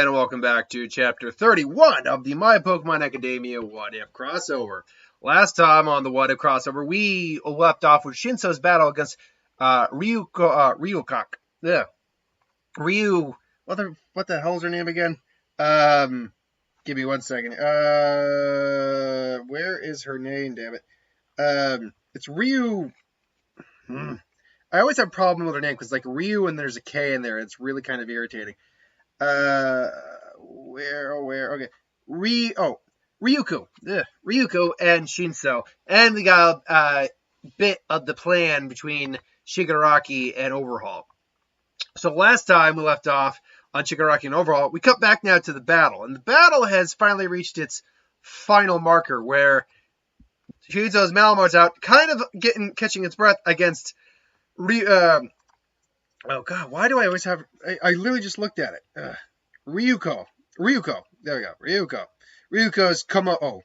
And welcome back to Chapter 31 of the My Pokemon Academia What If crossover. Last time on the What If crossover, we left off with Shinso's battle against Ryukok. Yeah. Ryu... What the hell is her name again? Give me 1 second. Where is her name, damn it? It's Ryu... I always have a problem with her name, because like Ryu and there's a K in there. It's really kind of irritating. Okay. Ryuko. Yeah, Ryuko and Shinso. And we got a bit of the plan between Shigaraki and Overhaul. So last time we left off on Shigaraki and Overhaul, we cut back now to the battle. And the battle has finally reached its final marker, where Shinso's Malamar's out, kind of catching its breath against oh god, why do I always have... I literally just looked at it. Ryuko. There we go. Ryuko's Kommo-o.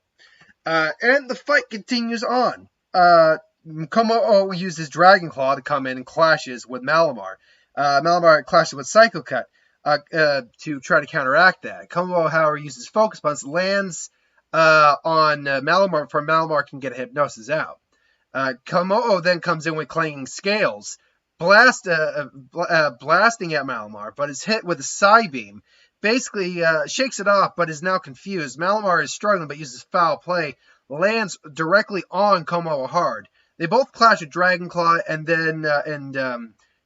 And the fight continues on. Kommo-o uses Dragon Claw to come in and clashes with Malamar. Malamar clashes with Psycho Cut to try to counteract that. Kommo-o, however, uses Focus Punch, lands on Malamar before Malamar can get Hypnosis out. Kommo-o then comes in with Clanging Scales, blasting at Malamar, but is hit with a Psybeam. Basically, shakes it off, but is now confused. Malamar is struggling, but uses Foul Play, lands directly on Kommo-o hard. They both clash with Dragon Claw and then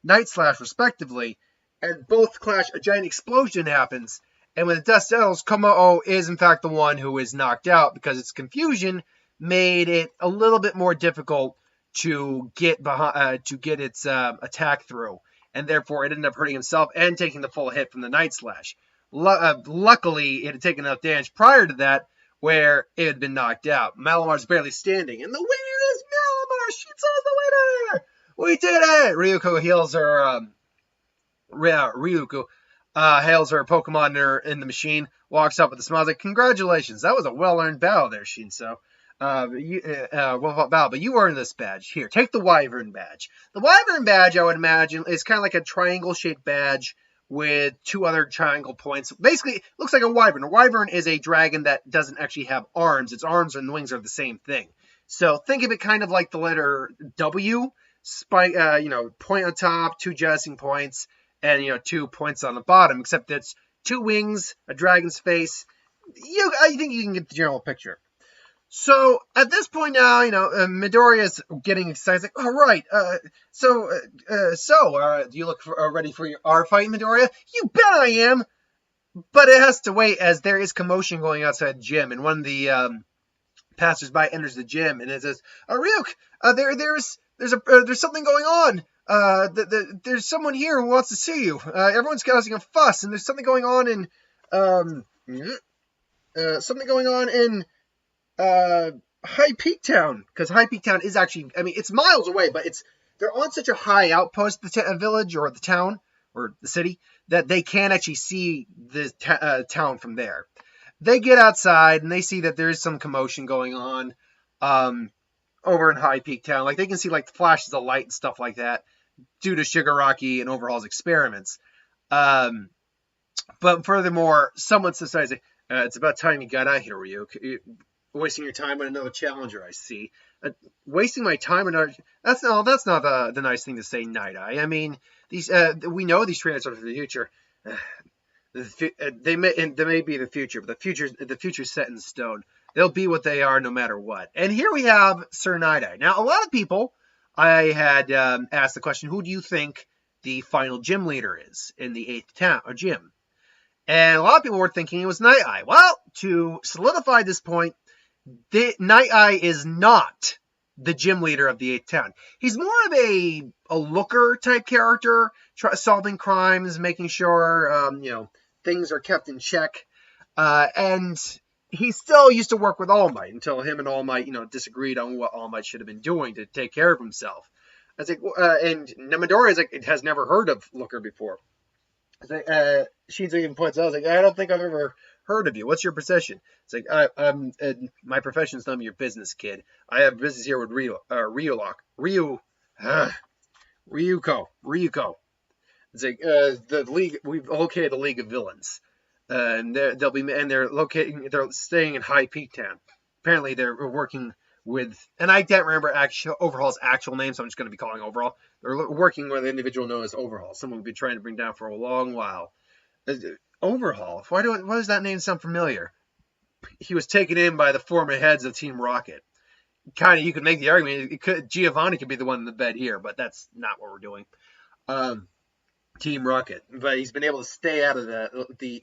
Night Slash, respectively, and both clash. A giant explosion happens, and when the dust settles, Kommo-o is in fact the one who is knocked out because its confusion made it a little bit more difficult to get its attack through, and therefore it ended up hurting himself and taking the full hit from the Night Slash. Luckily, it had taken enough damage prior to that where it had been knocked out. Malamar's barely standing, and the winner is Malamar! Shinso's the winner! We did it! Ryuko heals her, hails her Pokemon in the machine, walks up with a smile, like, congratulations, that was a well-earned battle there, Shinso. But you earned this badge. Here, take the Wyvern badge. The Wyvern badge, I would imagine, is kind of like a triangle-shaped badge with two other triangle points. Basically, it looks like a Wyvern. A Wyvern is a dragon that doesn't actually have arms. Its arms and wings are the same thing. So think of it kind of like the letter W. Spike, point on top, two jettisoning points, and 2 points on the bottom. Except it's 2 wings, a dragon's face. I think you can get the general picture. So, at this point now, Midoriya's getting excited. It's like, all right, do you look ready for our fight, Midoriya? You bet I am! But it has to wait, as there is commotion going outside the gym, and one of the passersby enters the gym, and it says, Ryuk, there's something going on. There's someone here who wants to see you. Everyone's causing a fuss, and there's something going on in High Peak Town, because High Peak Town is actually, it's miles away, but they're on such a high outpost, the village or the town or the city, that they can't actually see the town from there. They get outside and they see that there is some commotion going on over in High Peak Town. Like, they can see like the flashes of light and stuff like that due to Shigaraki and Overhaul's experiments. But furthermore, someone decides, it's about time you got out here, Ryuk. Wasting your time on another challenger, I see. Wasting my time on another... That's not the nice thing to say, Night Eye. We know these trainers are for the future. They may be the future, but the future's set in stone. They'll be what they are no matter what. And here we have Sir Night Eye. Now, a lot of people, I had asked the question, who do you think the final gym leader is in the 8th town or gym? And a lot of people were thinking it was Night Eye. Well, to solidify this point, Night Eye is not the gym leader of the 8th town. He's more of a looker type character, solving crimes, making sure things are kept in check. And he still used to work with All Might until him and All Might, disagreed on what All Might should have been doing to take care of himself. I was like, and Midoriya it has never heard of Looker before. Shinzo even points out, I don't think I've ever heard of you. What's your profession? It's like, my profession's none of your business, kid. I have business here with Ryuko. It's like, the league, we've located the League of Villains. And they're staying in High Peak Town. Apparently, they're working with, and I can't remember Overhaul's actual name, so I'm just going to be calling Overhaul. They're working with an individual known as Overhaul, someone we've been trying to bring down for a long while. Overhaul. Why does that name sound familiar? He was taken in by the former heads of Team Rocket. Kind of, you could make the argument Giovanni could be the one in the bed here, but that's not what we're doing. Team Rocket, but he's been able to stay out of the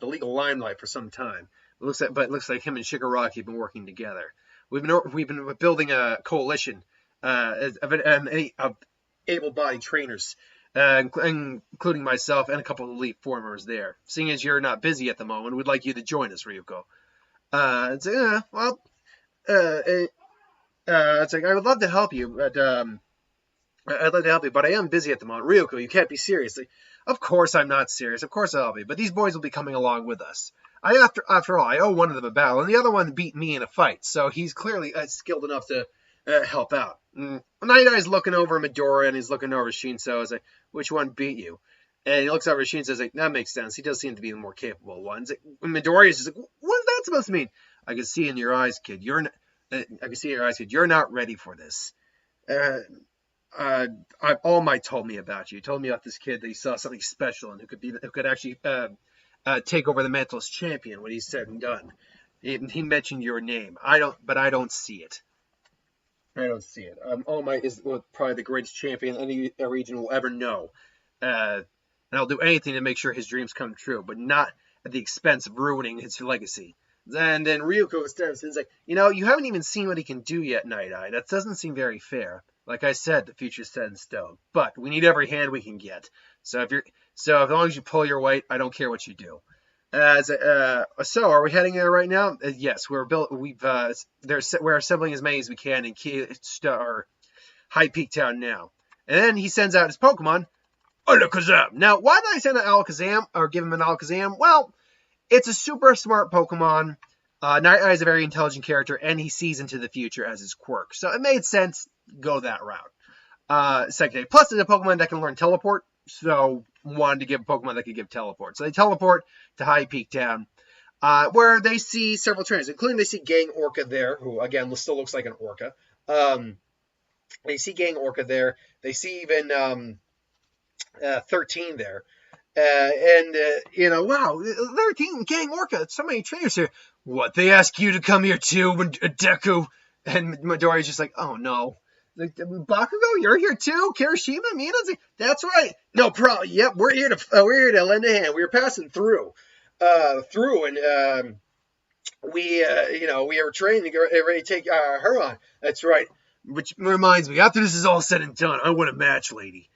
legal limelight for some time. It looks like him and Shigaraki have been working together. We've been building a coalition of able-bodied trainers, including myself and a couple of elite formers there. Seeing as you're not busy at the moment, we'd like you to join us, Ryuko. It's like I would love to help you, but I'd love to help you, but I am busy at the moment. Ryuko, you can't be serious. Like, of course I'm not serious. Of course I'll be. But these boys will be coming along with us. After all, I owe one of them a battle, and the other one beat me in a fight. So he's clearly skilled enough to help out. Night Eye's looking over Midoriya, and he's looking over Shinso. He's like, which one beat you? And he looks over Shinso and says, like, that makes sense. He does seem to be the more capable one. Like, Midoriya's just like, what's that supposed to mean? I can see in your eyes, kid. You're not ready for this. All Might told me about you. He told me about this kid that he saw something special and who could actually take over the mantle as champion when he's said and done. He mentioned your name. I don't see it. I don't see it. All Might is probably the greatest champion any region will ever know. And I'll do anything to make sure his dreams come true, but not at the expense of ruining his legacy. And then Ryuko steps in and is like, you haven't even seen what he can do yet, Night Eye. That doesn't seem very fair. Like I said, the future's set in stone. But we need every hand we can get. So as long as you pull your weight, I don't care what you do. So are we heading there right now? Yes, we're assembling as many as we can in High Peak Town now. And then he sends out his Pokemon, Alakazam. Now, why did I send out Alakazam or give him an Alakazam? Well, it's a super smart Pokemon. Night Eye is a very intelligent character, and he sees into the future as his quirk. So it made sense go that route. Second, plus it's a Pokemon that can learn Teleport, so wanted to give a Pokemon that could give Teleport. So they teleport to High Peak Town, where they see several trainers, including they see Gang Orca there, who again still looks like an Orca. They see Gang Orca there. They see even 13 there. Wow, 13 Gang Orca, so many trainers here. What, they ask you to come here too, Deku? And Midoriya's just like, oh no. Like, Bakugo, you're here too? Kirishima, Mina's like, that's right. No problem. Yep, we're here to lend a hand. We were passing through, and we were trained to get ready to take her on. That's right. Which reminds me, after this is all said and done, I want a match, lady.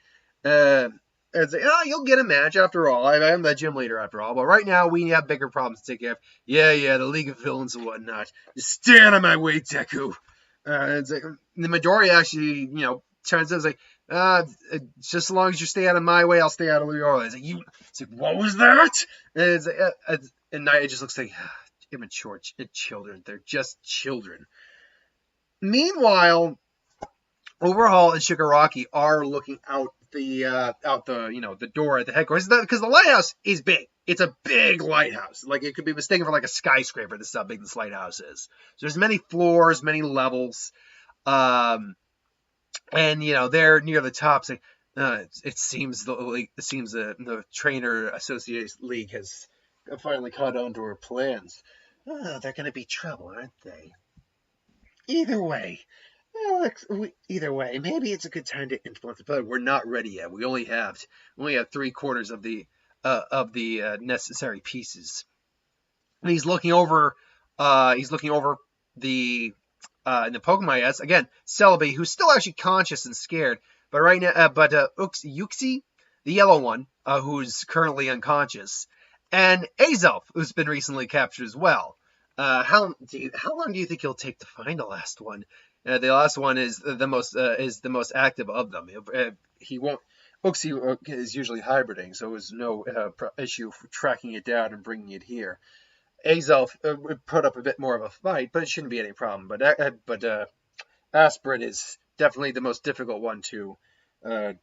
It's like, you'll get a match after all. I'm the gym leader after all. But right now, we have bigger problems to take care of. Yeah, the League of Villains and whatnot. Just stay out of my way, Deku. It's like, the Midoriya actually, turns out, like, just as long as you stay out of my way, I'll stay out of yours. It's like, what was that? And it's like, and Night just looks like immature children. They're just children. Meanwhile, Overhaul and Shigaraki are looking out the door at the headquarters, because the lighthouse is big. It's a big lighthouse. Like, it could be mistaken for like a skyscraper. This is how big this lighthouse is. So there's many floors, many levels, and they're near the top. So, it seems the Trainer Association League has finally caught on to her plans. They're going to be trouble, aren't they? Either way, maybe it's a good time to influence the player. We're not ready yet. We only have 3/4 of the necessary pieces. And he's looking over the in the Pokemon yes, again, Celebi, who's still actually conscious and scared, but right now Uxie, the yellow one, who's currently unconscious, and Azelf, who's been recently captured as well. How long do you think it'll take to find the last one? The last one is the most active of them. He won't. Uxie is usually hibernating, so there's no issue for tracking it down and bringing it here. Azelf would put up a bit more of a fight, but it shouldn't be any problem. But Aspirin is definitely the most difficult one to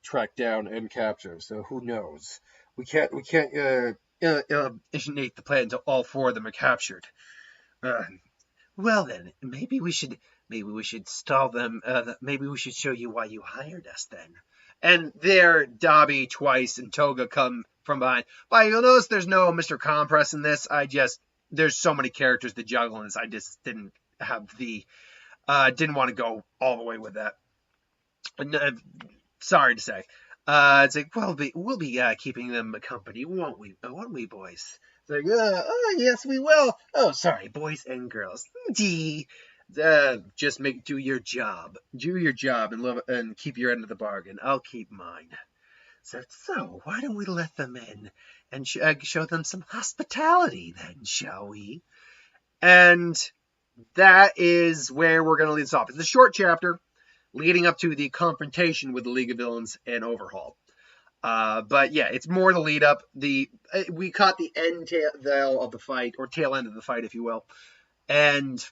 track down and capture. So who knows? We can't initiate the plan until all 4 of them are captured. Well then, maybe we should stall them. Maybe we should show you why you hired us then. And there, Dobby, Twice, and Toga come from behind. But you'll notice there's no Mr. Compress in this. There's so many characters to juggle in this. I just didn't have didn't want to go all the way with that. Sorry to say. It's like, well, we'll be keeping them company, won't we? Won't we, boys? It's like, oh, yes, we will. Oh, sorry, boys and girls. Just do your job. Do your job and keep your end of the bargain. I'll keep mine. So why don't we let them in and show them some hospitality then, shall we? And that is where we're going to lead this off. It's a short chapter leading up to the confrontation with the League of Villains and Overhaul. But yeah, it's more the lead up. We caught the tail of the fight, or tail end of the fight, if you will. And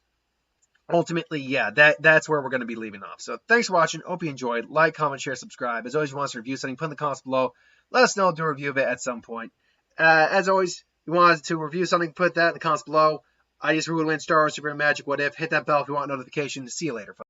ultimately, yeah, that's where we're going to be leaving off. So thanks for watching. Hope you enjoyed. Like, comment, share, subscribe. As always, if you want us to review something, put in the comments below. Let us know. Do a review of it at some point. As always, if you want us to review something, put that in the comments below. I just ruled in Star Wars Super Magic What If. Hit that bell if you want notifications. See you later, folks.